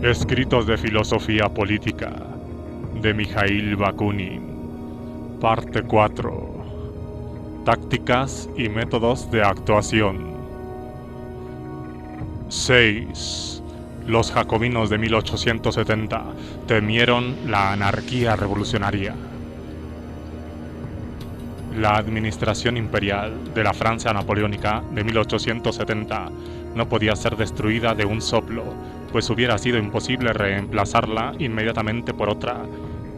Escritos de filosofía política de Mikhail Bakunin. Parte 4. Tácticas y métodos de actuación. 6. Los jacobinos de 1870 temieron la anarquía revolucionaria. La administración imperial de la Francia napoleónica de 1870 no podía ser destruida de un soplo, pues hubiera sido imposible reemplazarla inmediatamente por otra.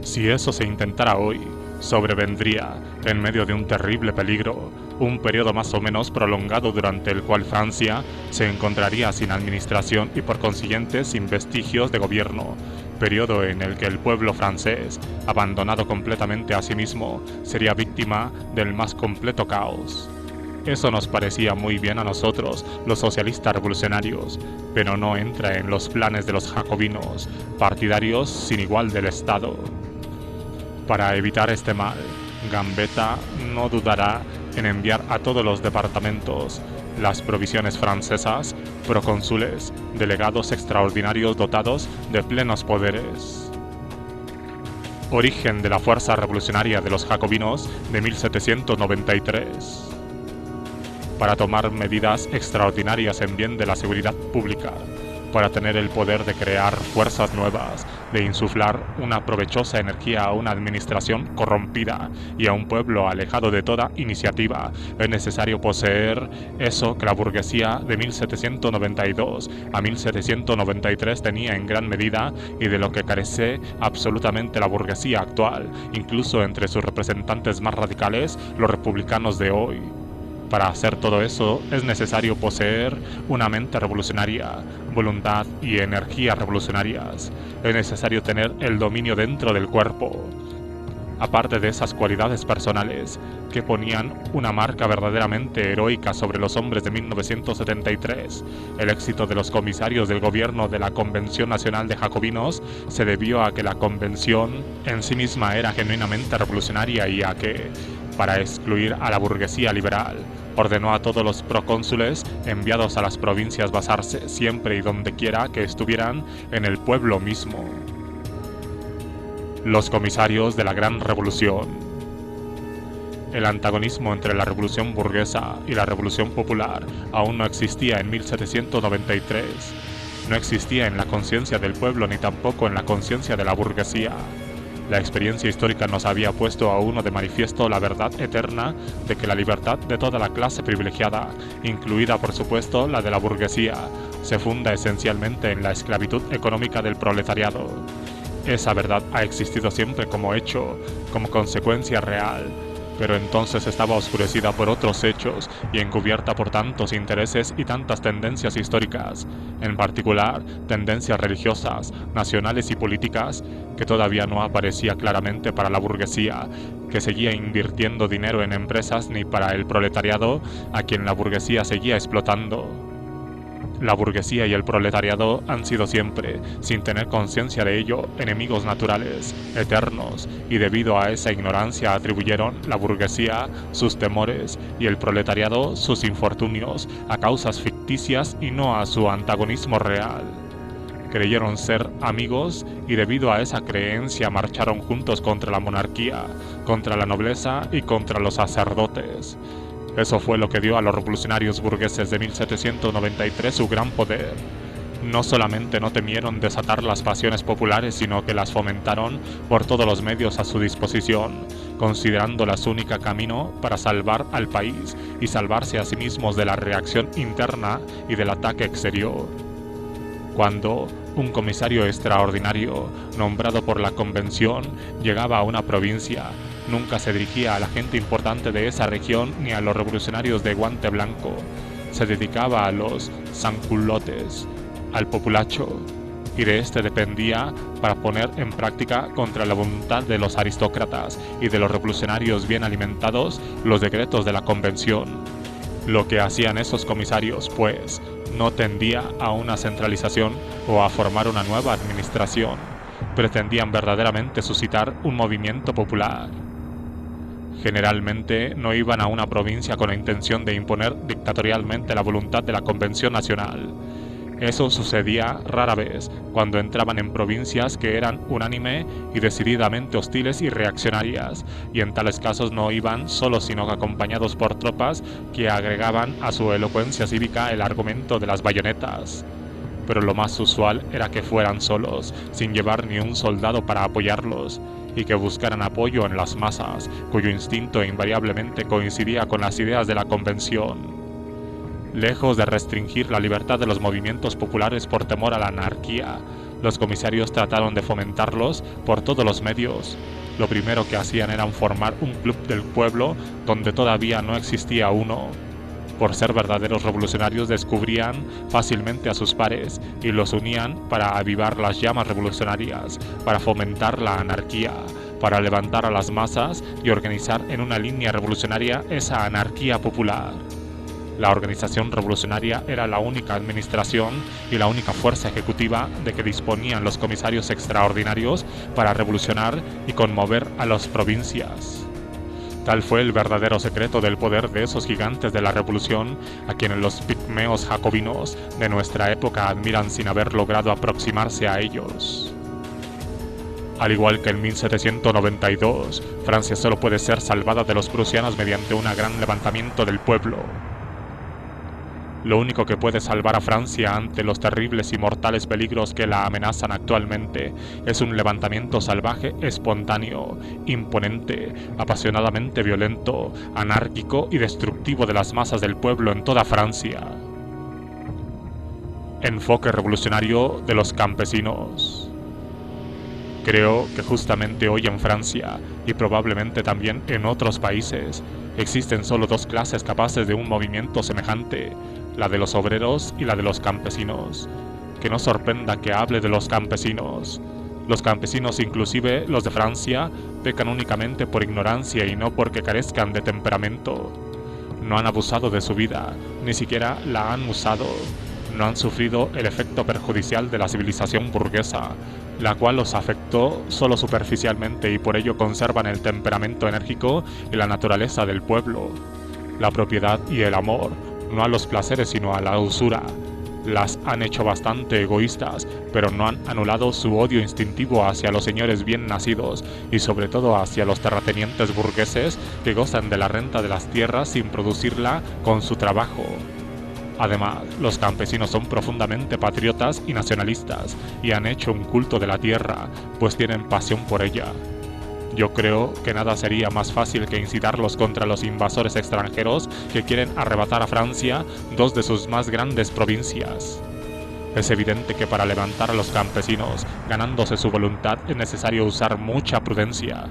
Si eso se intentara hoy, sobrevendría, en medio de un terrible peligro, un periodo más o menos prolongado durante el cual Francia se encontraría sin administración y por consiguiente sin vestigios de gobierno, periodo en el que el pueblo francés, abandonado completamente a sí mismo, sería víctima del más completo caos. Eso nos parecía muy bien a nosotros, los socialistas revolucionarios, pero no entra en los planes de los jacobinos, partidarios sin igual del Estado. Para evitar este mal, Gambetta no dudará en enviar a todos los departamentos las provisiones francesas, procónsules, delegados extraordinarios dotados de plenos poderes. Origen de la fuerza revolucionaria de los jacobinos de 1793. Para tomar medidas extraordinarias en bien de la seguridad pública, para tener el poder de crear fuerzas nuevas, de insuflar una provechosa energía a una administración corrompida y a un pueblo alejado de toda iniciativa, es necesario poseer eso que la burguesía de 1792 a 1793 tenía en gran medida y de lo que carece absolutamente la burguesía actual, incluso entre sus representantes más radicales, los republicanos de hoy. Para hacer todo eso es necesario poseer una mente revolucionaria, voluntad y energía revolucionarias. Es necesario tener el dominio dentro del cuerpo. Aparte de esas cualidades personales que ponían una marca verdaderamente heroica sobre los hombres de 1973, el éxito de los comisarios del gobierno de la Convención Nacional de Jacobinos se debió a que la convención en sí misma era genuinamente revolucionaria y a que, para excluir a la burguesía liberal, ordenó a todos los procónsules enviados a las provincias basarse siempre y donde quiera que estuvieran en el pueblo mismo. Los comisarios de la Gran Revolución. El antagonismo entre la revolución burguesa y la revolución popular aún no existía en 1793. No existía en la conciencia del pueblo ni tampoco en la conciencia de la burguesía. La experiencia histórica nos había puesto a uno de manifiesto la verdad eterna de que la libertad de toda la clase privilegiada, incluida por supuesto la de la burguesía, se funda esencialmente en la esclavitud económica del proletariado. Esa verdad ha existido siempre como hecho, como consecuencia real, pero entonces estaba oscurecida por otros hechos y encubierta por tantos intereses y tantas tendencias históricas, en particular tendencias religiosas, nacionales y políticas, que todavía no aparecía claramente para la burguesía, que seguía invirtiendo dinero en empresas, ni para el proletariado, a quien la burguesía seguía explotando. La burguesía y el proletariado han sido siempre, sin tener conciencia de ello, enemigos naturales, eternos, y debido a esa ignorancia atribuyeron la burguesía sus temores y el proletariado sus infortunios a causas ficticias y no a su antagonismo real. Creyeron ser amigos y debido a esa creencia marcharon juntos contra la monarquía, contra la nobleza y contra los sacerdotes. Eso fue lo que dio a los revolucionarios burgueses de 1793 su gran poder. No solamente no temieron desatar las pasiones populares, sino que las fomentaron por todos los medios a su disposición, considerándolas único camino para salvar al país y salvarse a sí mismos de la reacción interna y del ataque exterior. Cuando un comisario extraordinario, nombrado por la convención, llegaba a una provincia, nunca se dirigía a la gente importante de esa región ni a los revolucionarios de guante blanco. Se dedicaba a los sanculotes, al populacho, y de este dependía para poner en práctica contra la voluntad de los aristócratas y de los revolucionarios bien alimentados los decretos de la convención. Lo que hacían esos comisarios, pues, no tendía a una centralización o a formar una nueva administración. Pretendían verdaderamente suscitar un movimiento popular. Generalmente no iban a una provincia con la intención de imponer dictatorialmente la voluntad de la Convención Nacional. Eso sucedía rara vez, cuando entraban en provincias que eran unánime y decididamente hostiles y reaccionarias, y en tales casos no iban solos sino acompañados por tropas que agregaban a su elocuencia cívica el argumento de las bayonetas. Pero lo más usual era que fueran solos, sin llevar ni un soldado para apoyarlos, y que buscaran apoyo en las masas, cuyo instinto invariablemente coincidía con las ideas de la convención. Lejos de restringir la libertad de los movimientos populares por temor a la anarquía, los comisarios trataron de fomentarlos por todos los medios. Lo primero que hacían era formar un club del pueblo donde todavía no existía uno. Por ser verdaderos revolucionarios descubrían fácilmente a sus pares y los unían para avivar las llamas revolucionarias, para fomentar la anarquía, para levantar a las masas y organizar en una línea revolucionaria esa anarquía popular. La organización revolucionaria era la única administración y la única fuerza ejecutiva de que disponían los comisarios extraordinarios para revolucionar y conmover a las provincias. Tal fue el verdadero secreto del poder de esos gigantes de la revolución a quienes los pigmeos jacobinos de nuestra época admiran sin haber logrado aproximarse a ellos. Al igual que en 1792, Francia solo puede ser salvada de los prusianos mediante un gran levantamiento del pueblo. Lo único que puede salvar a Francia ante los terribles y mortales peligros que la amenazan actualmente es un levantamiento salvaje, espontáneo, imponente, apasionadamente violento, anárquico y destructivo de las masas del pueblo en toda Francia. Enfoque revolucionario de los campesinos. Creo que justamente hoy en Francia, y probablemente también en otros países, existen solo dos clases capaces de un movimiento semejante, la de los obreros y la de los campesinos. Que no sorprenda que hable de los campesinos. Los campesinos, inclusive los de Francia, pecan únicamente por ignorancia y no porque carezcan de temperamento. No han abusado de su vida, ni siquiera la han usado. No han sufrido el efecto perjudicial de la civilización burguesa, la cual los afectó solo superficialmente y por ello conservan el temperamento enérgico y la naturaleza del pueblo. La propiedad y el amor, no a los placeres sino a la usura, las han hecho bastante egoístas, pero no han anulado su odio instintivo hacia los señores bien nacidos y sobre todo hacia los terratenientes burgueses que gozan de la renta de las tierras sin producirla con su trabajo. Además, los campesinos son profundamente patriotas y nacionalistas y han hecho un culto de la tierra, pues tienen pasión por ella. Yo creo que nada sería más fácil que incitarlos contra los invasores extranjeros que quieren arrebatar a Francia dos de sus más grandes provincias. Es evidente que para levantar a los campesinos, ganándose su voluntad, es necesario usar mucha prudencia.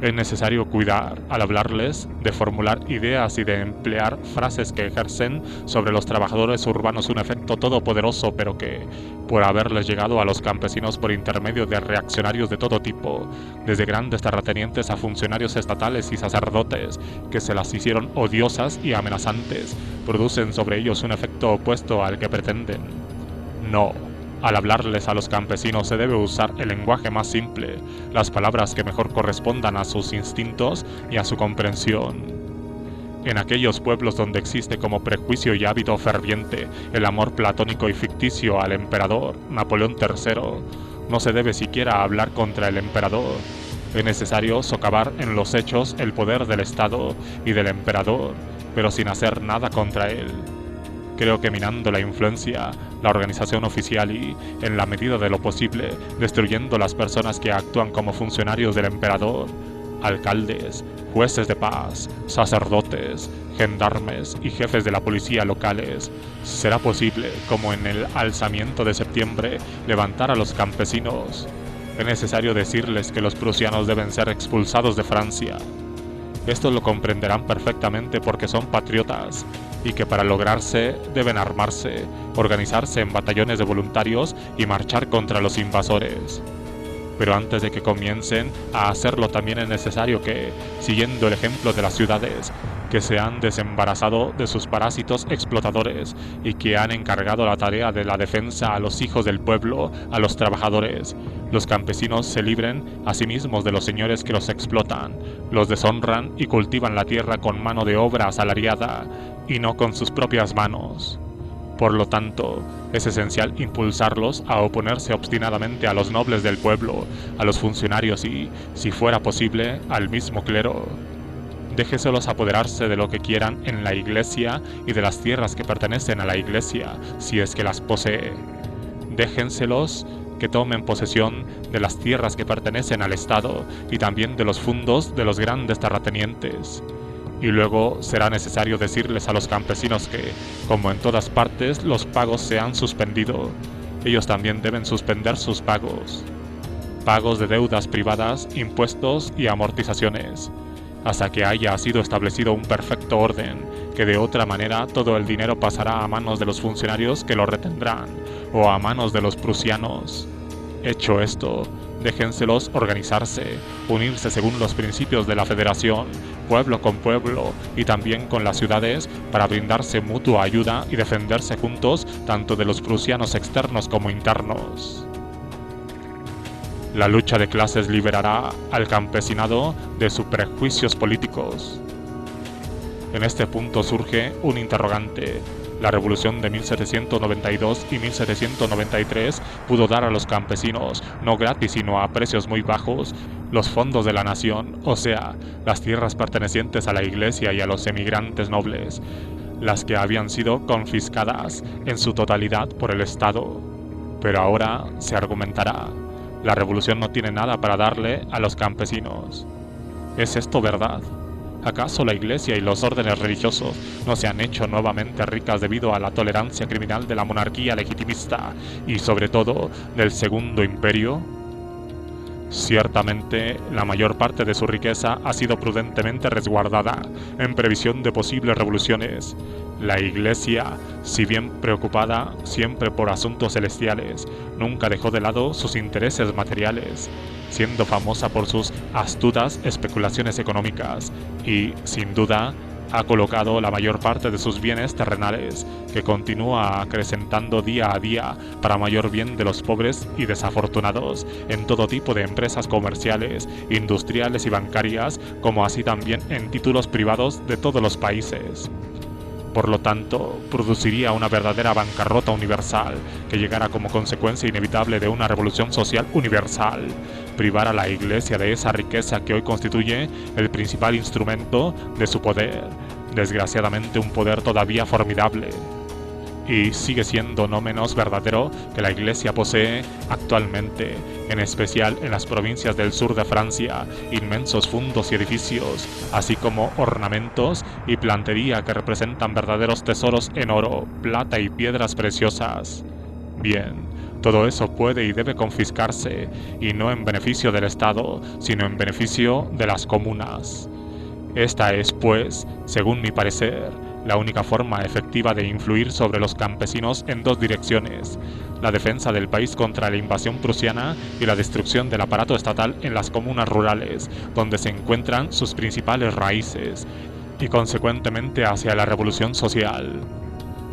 Es necesario cuidar, al hablarles, de formular ideas y de emplear frases que ejercen sobre los trabajadores urbanos un efecto todopoderoso, pero que, por haberles llegado a los campesinos por intermedio de reaccionarios de todo tipo, desde grandes terratenientes a funcionarios estatales y sacerdotes, que se las hicieron odiosas y amenazantes, producen sobre ellos un efecto opuesto al que pretenden. No. Al hablarles a los campesinos se debe usar el lenguaje más simple, las palabras que mejor correspondan a sus instintos y a su comprensión. En aquellos pueblos donde existe como prejuicio y hábito ferviente el amor platónico y ficticio al emperador, Napoleón III, no se debe siquiera hablar contra el emperador. Es necesario socavar en los hechos el poder del Estado y del emperador, pero sin hacer nada contra él. Creo que minando la influencia, la organización oficial y, en la medida de lo posible, destruyendo las personas que actúan como funcionarios del emperador, alcaldes, jueces de paz, sacerdotes, gendarmes y jefes de la policía locales, será posible, como en el alzamiento de septiembre, levantar a los campesinos. Es necesario decirles que los prusianos deben ser expulsados de Francia. Esto lo comprenderán perfectamente porque son patriotas y que para lograrse deben armarse, organizarse en batallones de voluntarios y marchar contra los invasores. Pero antes de que comiencen a hacerlo también es necesario que, siguiendo el ejemplo de las ciudades, que se han desembarazado de sus parásitos explotadores y que han encargado la tarea de la defensa a los hijos del pueblo, a los trabajadores, los campesinos se libren a sí mismos de los señores que los explotan, los deshonran y cultivan la tierra con mano de obra asalariada y no con sus propias manos. Por lo tanto, es esencial impulsarlos a oponerse obstinadamente a los nobles del pueblo, a los funcionarios y, si fuera posible, al mismo clero. Déjeselos apoderarse de lo que quieran en la Iglesia y de las tierras que pertenecen a la Iglesia, si es que las posee. Déjenselos que tomen posesión de las tierras que pertenecen al Estado y también de los fundos de los grandes terratenientes. Y luego será necesario decirles a los campesinos que, como en todas partes, los pagos se han suspendido. Ellos también deben suspender sus pagos. Pagos de deudas privadas, impuestos y amortizaciones, hasta que haya sido establecido un perfecto orden, que de otra manera todo el dinero pasará a manos de los funcionarios que lo retendrán, o a manos de los prusianos. Hecho esto, déjenselos organizarse, unirse según los principios de la federación, pueblo con pueblo y también con las ciudades, para brindarse mutua ayuda y defenderse juntos tanto de los prusianos externos como internos. La lucha de clases liberará al campesinado de sus prejuicios políticos. En este punto surge un interrogante. La revolución de 1792 y 1793 pudo dar a los campesinos, no gratis sino a precios muy bajos, los fondos de la nación, o sea, las tierras pertenecientes a la Iglesia y a los emigrantes nobles, las que habían sido confiscadas en su totalidad por el Estado. Pero ahora se argumentará, la revolución no tiene nada para darle a los campesinos. ¿Es esto verdad? ¿Acaso la Iglesia y los órdenes religiosos no se han hecho nuevamente ricas debido a la tolerancia criminal de la monarquía legitimista y sobre todo del Segundo Imperio? Ciertamente, la mayor parte de su riqueza ha sido prudentemente resguardada en previsión de posibles revoluciones. La Iglesia, si bien preocupada siempre por asuntos celestiales, nunca dejó de lado sus intereses materiales, siendo famosa por sus astutas especulaciones económicas y, sin duda, ha colocado la mayor parte de sus bienes terrenales, que continúa acrecentando día a día para mayor bien de los pobres y desafortunados, en todo tipo de empresas comerciales, industriales y bancarias, como así también en títulos privados de todos los países. Por lo tanto, produciría una verdadera bancarrota universal, que llegara como consecuencia inevitable de una revolución social universal, privar a la Iglesia de esa riqueza que hoy constituye el principal instrumento de su poder, desgraciadamente un poder todavía formidable. Y sigue siendo no menos verdadero que la Iglesia posee actualmente, en especial en las provincias del sur de Francia, inmensos fundos y edificios, así como ornamentos y plantería que representan verdaderos tesoros en oro, plata y piedras preciosas. Bien, todo eso puede y debe confiscarse, y no en beneficio del Estado, sino en beneficio de las comunas. Esta es, pues, según mi parecer, la única forma efectiva de influir sobre los campesinos en dos direcciones: la defensa del país contra la invasión prusiana y la destrucción del aparato estatal en las comunas rurales, donde se encuentran sus principales raíces, y consecuentemente hacia la revolución social.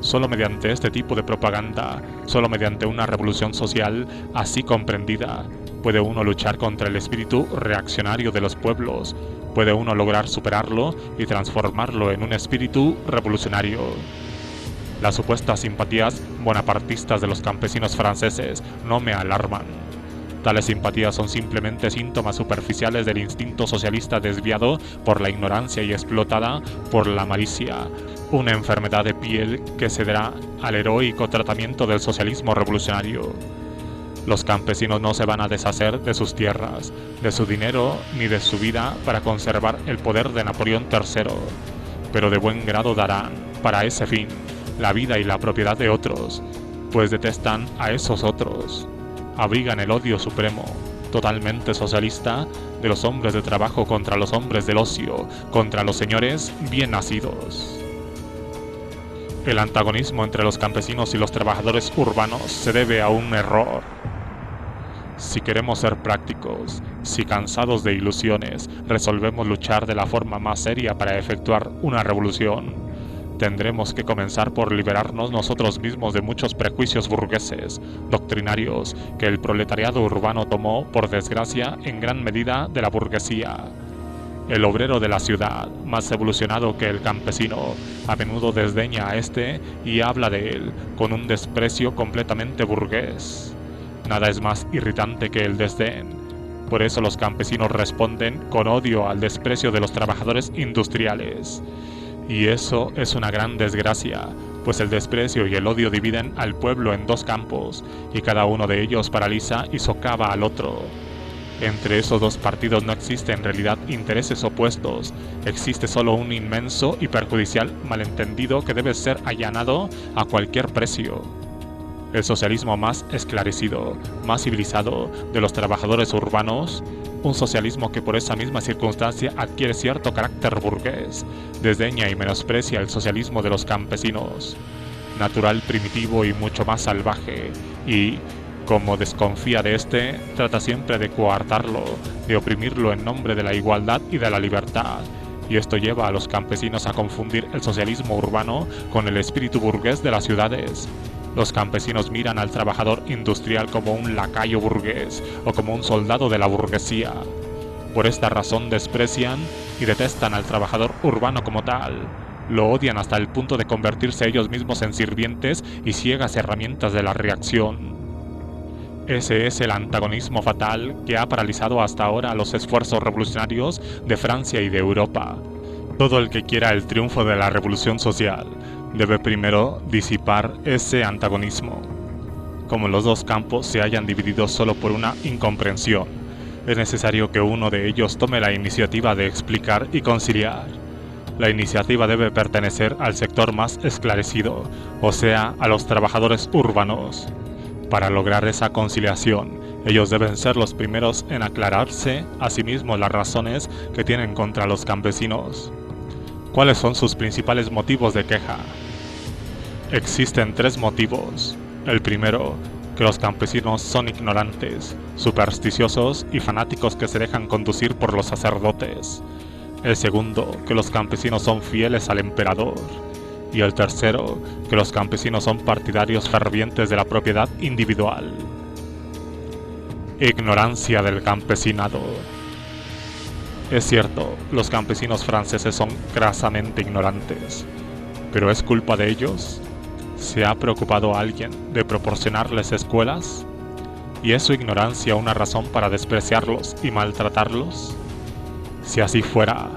Solo mediante este tipo de propaganda, solo mediante una revolución social así comprendida, puede uno luchar contra el espíritu reaccionario de los pueblos, puede uno lograr superarlo y transformarlo en un espíritu revolucionario. Las supuestas simpatías bonapartistas de los campesinos franceses no me alarman. Tales simpatías son simplemente síntomas superficiales del instinto socialista desviado por la ignorancia y explotada por la malicia, una enfermedad de piel que cederá al heroico tratamiento del socialismo revolucionario. Los campesinos no se van a deshacer de sus tierras, de su dinero ni de su vida para conservar el poder de Napoleón III, pero de buen grado darán, para ese fin, la vida y la propiedad de otros, pues detestan a esos otros. Abrigan el odio supremo, totalmente socialista, de los hombres de trabajo contra los hombres del ocio, contra los señores bien nacidos. El antagonismo entre los campesinos y los trabajadores urbanos se debe a un error. Si queremos ser prácticos, si cansados de ilusiones resolvemos luchar de la forma más seria para efectuar una revolución, tendremos que comenzar por liberarnos nosotros mismos de muchos prejuicios burgueses, doctrinarios, que el proletariado urbano tomó, por desgracia, en gran medida de la burguesía. El obrero de la ciudad, más evolucionado que el campesino, a menudo desdeña a este y habla de él con un desprecio completamente burgués. Nada es más irritante que el desdén. Por eso los campesinos responden con odio al desprecio de los trabajadores industriales. Y eso es una gran desgracia, pues el desprecio y el odio dividen al pueblo en dos campos, y cada uno de ellos paraliza y socava al otro. Entre esos dos partidos no existen en realidad intereses opuestos, existe solo un inmenso y perjudicial malentendido que debe ser allanado a cualquier precio. El socialismo más esclarecido, más civilizado de los trabajadores urbanos, un socialismo que por esa misma circunstancia adquiere cierto carácter burgués, desdeña y menosprecia el socialismo de los campesinos, natural, primitivo y mucho más salvaje, y, como desconfía de este, trata siempre de coartarlo, de oprimirlo en nombre de la igualdad y de la libertad, y esto lleva a los campesinos a confundir el socialismo urbano con el espíritu burgués de las ciudades. Los campesinos miran al trabajador industrial como un lacayo burgués o como un soldado de la burguesía. Por esta razón desprecian y detestan al trabajador urbano como tal. Lo odian hasta el punto de convertirse ellos mismos en sirvientes y ciegas herramientas de la reacción. Ese es el antagonismo fatal que ha paralizado hasta ahora los esfuerzos revolucionarios de Francia y de Europa. Todo el que quiera el triunfo de la revolución social debe primero disipar ese antagonismo. Como los dos campos se hayan dividido solo por una incomprensión, es necesario que uno de ellos tome la iniciativa de explicar y conciliar. La iniciativa debe pertenecer al sector más esclarecido, o sea, a los trabajadores urbanos. Para lograr esa conciliación, ellos deben ser los primeros en aclararse a sí mismos las razones que tienen contra los campesinos. ¿Cuáles son sus principales motivos de queja? Existen tres motivos. El primero, que los campesinos son ignorantes, supersticiosos y fanáticos que se dejan conducir por los sacerdotes. El segundo, que los campesinos son fieles al emperador. Y el tercero, que los campesinos son partidarios fervientes de la propiedad individual. Ignorancia del campesinado. Es cierto, los campesinos franceses son grasamente ignorantes, pero ¿es culpa de ellos? ¿Se ha preocupado alguien de proporcionarles escuelas? ¿Y es su ignorancia una razón para despreciarlos y maltratarlos? Si así fuera,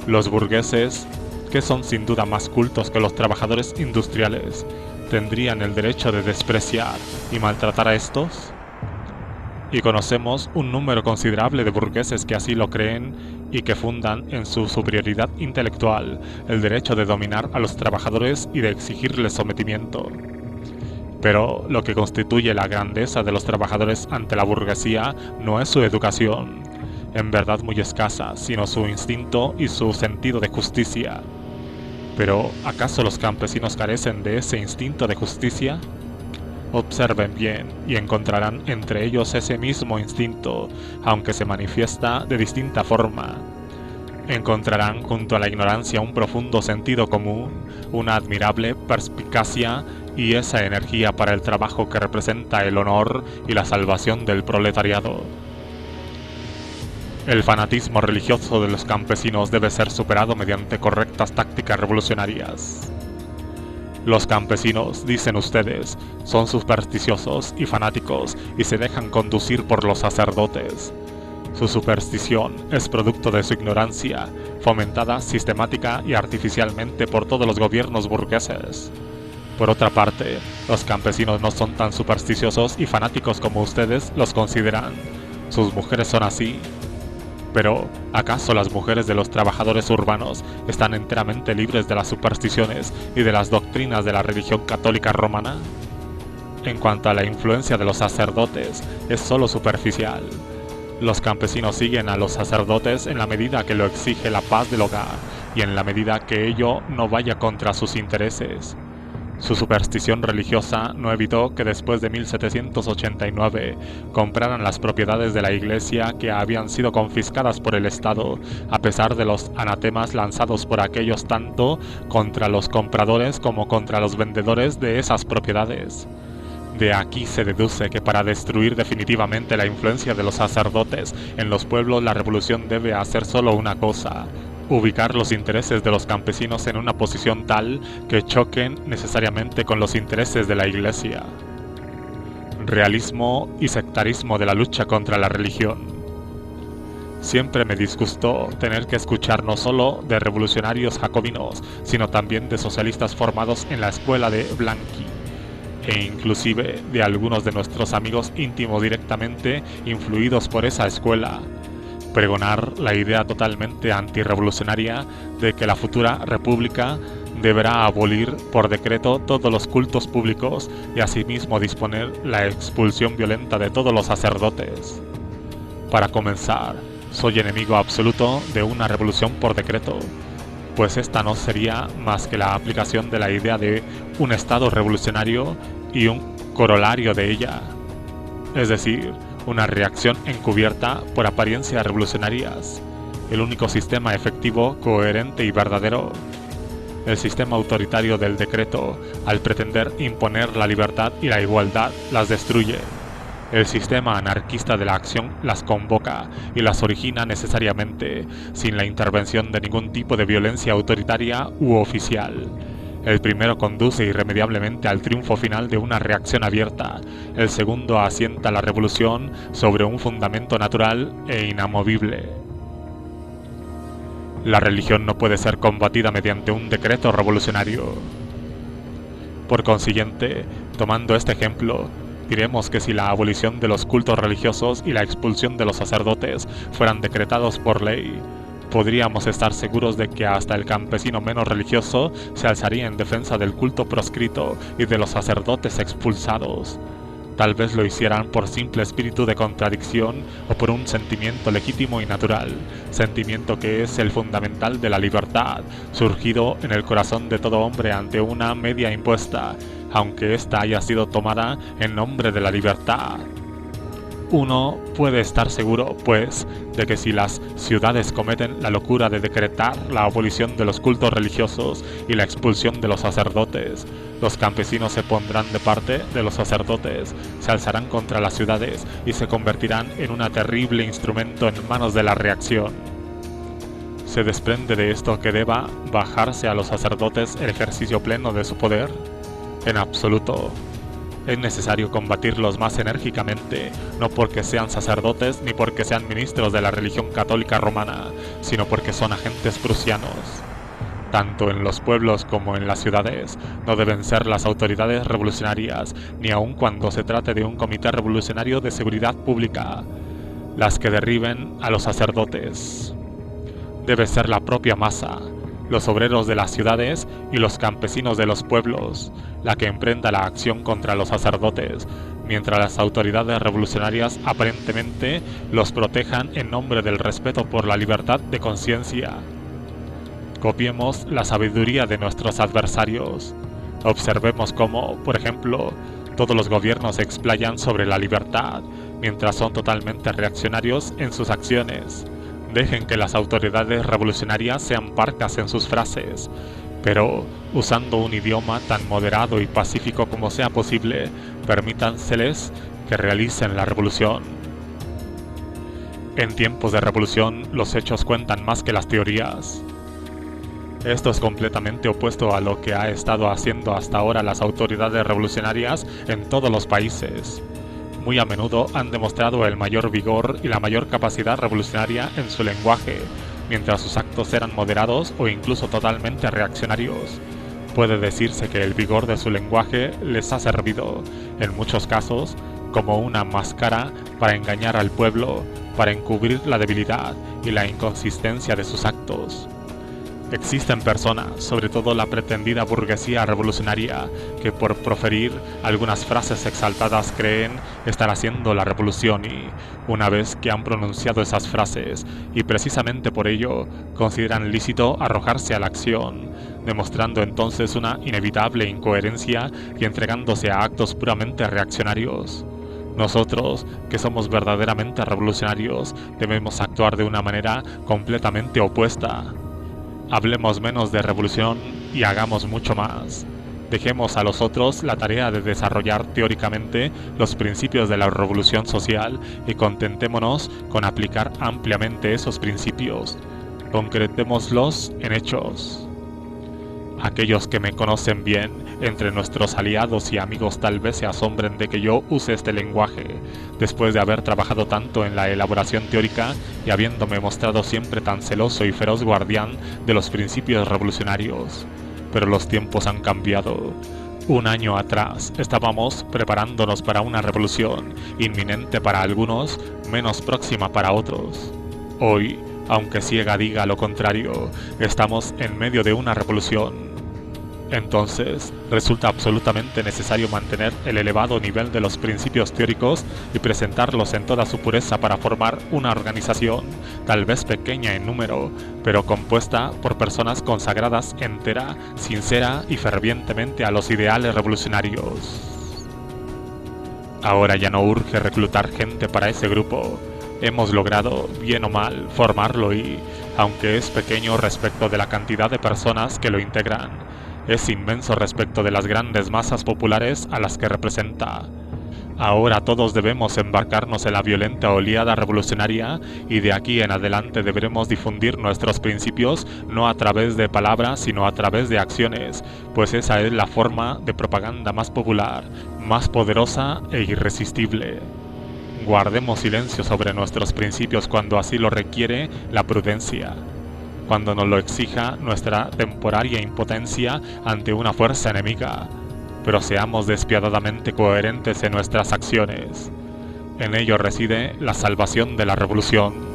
los burgueses, que son sin duda más cultos que los trabajadores industriales, ¿tendrían el derecho de despreciar y maltratar a estos? Y conocemos un número considerable de burgueses que así lo creen y que fundan en su superioridad intelectual el derecho de dominar a los trabajadores y de exigirles sometimiento. Pero lo que constituye la grandeza de los trabajadores ante la burguesía no es su educación, en verdad muy escasa, sino su instinto y su sentido de justicia. Pero, ¿acaso los campesinos carecen de ese instinto de justicia? Observen bien y encontrarán entre ellos ese mismo instinto, aunque se manifiesta de distinta forma. Encontrarán junto a la ignorancia un profundo sentido común, una admirable perspicacia y esa energía para el trabajo que representa el honor y la salvación del proletariado. El fanatismo religioso de los campesinos debe ser superado mediante correctas tácticas revolucionarias. Los campesinos, dicen ustedes, son supersticiosos y fanáticos y se dejan conducir por los sacerdotes. Su superstición es producto de su ignorancia, fomentada sistemática y artificialmente por todos los gobiernos burgueses. Por otra parte, los campesinos no son tan supersticiosos y fanáticos como ustedes los consideran. Sus mujeres son así. Pero, ¿acaso las mujeres de los trabajadores urbanos están enteramente libres de las supersticiones y de las doctrinas de la religión católica romana? En cuanto a la influencia de los sacerdotes, es solo superficial. Los campesinos siguen a los sacerdotes en la medida que lo exige la paz del hogar y en la medida que ello no vaya contra sus intereses. Su superstición religiosa no evitó que después de 1789 compraran las propiedades de la iglesia que habían sido confiscadas por el Estado, a pesar de los anatemas lanzados por aquellos tanto contra los compradores como contra los vendedores de esas propiedades. De aquí se deduce que para destruir definitivamente la influencia de los sacerdotes en los pueblos, la revolución debe hacer solo una cosa: ubicar los intereses de los campesinos en una posición tal que choquen necesariamente con los intereses de la Iglesia. Realismo y sectarismo de la lucha contra la religión. Siempre me disgustó tener que escuchar no solo de revolucionarios jacobinos, sino también de socialistas formados en la escuela de Blanqui, e inclusive de algunos de nuestros amigos íntimos directamente influidos por esa escuela, pregonar la idea totalmente antirrevolucionaria de que la futura república deberá abolir por decreto todos los cultos públicos y asimismo disponer la expulsión violenta de todos los sacerdotes. Para comenzar, soy enemigo absoluto de una revolución por decreto, pues esta no sería más que la aplicación de la idea de un Estado revolucionario y un corolario de ella, es decir, una reacción encubierta por apariencias revolucionarias, el único sistema efectivo, coherente y verdadero. El sistema autoritario del decreto, al pretender imponer la libertad y la igualdad, las destruye. El sistema anarquista de la acción las convoca y las origina necesariamente, sin la intervención de ningún tipo de violencia autoritaria u oficial. El primero conduce irremediablemente al triunfo final de una reacción abierta. El segundo asienta la revolución sobre un fundamento natural e inamovible. La religión no puede ser combatida mediante un decreto revolucionario. Por consiguiente, tomando este ejemplo, diremos que si la abolición de los cultos religiosos y la expulsión de los sacerdotes fueran decretados por ley, podríamos estar seguros de que hasta el campesino menos religioso se alzaría en defensa del culto proscrito y de los sacerdotes expulsados. Tal vez lo hicieran por simple espíritu de contradicción o por un sentimiento legítimo y natural, sentimiento que es el fundamental de la libertad, surgido en el corazón de todo hombre ante una media impuesta, aunque ésta haya sido tomada en nombre de la libertad. Uno puede estar seguro, pues, de que si las ciudades cometen la locura de decretar la abolición de los cultos religiosos y la expulsión de los sacerdotes, los campesinos se pondrán de parte de los sacerdotes, se alzarán contra las ciudades y se convertirán en un terrible instrumento en manos de la reacción. ¿Se desprende de esto que deba bajarse a los sacerdotes el ejercicio pleno de su poder? En absoluto. Es necesario combatirlos más enérgicamente, no porque sean sacerdotes ni porque sean ministros de la religión católica romana, sino porque son agentes prusianos. Tanto en los pueblos como en las ciudades, no deben ser las autoridades revolucionarias, ni aun cuando se trate de un comité revolucionario de seguridad pública, las que derriben a los sacerdotes. Debe ser la propia masa, los obreros de las ciudades y los campesinos de los pueblos, la que emprenda la acción contra los sacerdotes, mientras las autoridades revolucionarias aparentemente los protejan en nombre del respeto por la libertad de conciencia. Copiemos la sabiduría de nuestros adversarios. Observemos cómo, por ejemplo, todos los gobiernos se explayan sobre la libertad, mientras son totalmente reaccionarios en sus acciones. Dejen que las autoridades revolucionarias sean parcas en sus frases, pero, usando un idioma tan moderado y pacífico como sea posible, permítanseles que realicen la revolución. En tiempos de revolución, los hechos cuentan más que las teorías. Esto es completamente opuesto a lo que ha estado haciendo hasta ahora las autoridades revolucionarias en todos los países. Muy a menudo han demostrado el mayor vigor y la mayor capacidad revolucionaria en su lenguaje, mientras sus actos eran moderados o incluso totalmente reaccionarios. Puede decirse que el vigor de su lenguaje les ha servido, en muchos casos, como una máscara para engañar al pueblo, para encubrir la debilidad y la inconsistencia de sus actos. Existen personas, sobre todo la pretendida burguesía revolucionaria, que por proferir algunas frases exaltadas creen estar haciendo la revolución y, una vez que han pronunciado esas frases, y precisamente por ello, consideran lícito arrojarse a la acción, demostrando entonces una inevitable incoherencia y entregándose a actos puramente reaccionarios. Nosotros, que somos verdaderamente revolucionarios, debemos actuar de una manera completamente opuesta. Hablemos menos de revolución y hagamos mucho más. Dejemos a los otros la tarea de desarrollar teóricamente los principios de la revolución social y contentémonos con aplicar ampliamente esos principios. Concretémoslos en hechos. Aquellos que me conocen bien, entre nuestros aliados y amigos, tal vez se asombren de que yo use este lenguaje, después de haber trabajado tanto en la elaboración teórica y habiéndome mostrado siempre tan celoso y feroz guardián de los principios revolucionarios. Pero los tiempos han cambiado. Un año atrás estábamos preparándonos para una revolución, inminente para algunos, menos próxima para otros. Hoy, aunque ciega diga lo contrario, estamos en medio de una revolución. Entonces, resulta absolutamente necesario mantener el elevado nivel de los principios teóricos y presentarlos en toda su pureza para formar una organización, tal vez pequeña en número, pero compuesta por personas consagradas entera, sincera y fervientemente a los ideales revolucionarios. Ahora ya no urge reclutar gente para ese grupo. Hemos logrado, bien o mal, formarlo y, aunque es pequeño respecto de la cantidad de personas que lo integran, es inmenso respecto de las grandes masas populares a las que representa. Ahora todos debemos embarcarnos en la violenta oleada revolucionaria y de aquí en adelante deberemos difundir nuestros principios no a través de palabras sino a través de acciones, pues esa es la forma de propaganda más popular, más poderosa e irresistible. Guardemos silencio sobre nuestros principios cuando así lo requiere la prudencia, cuando nos lo exija nuestra temporaria impotencia ante una fuerza enemiga, pero seamos despiadadamente coherentes en nuestras acciones. En ello reside la salvación de la revolución.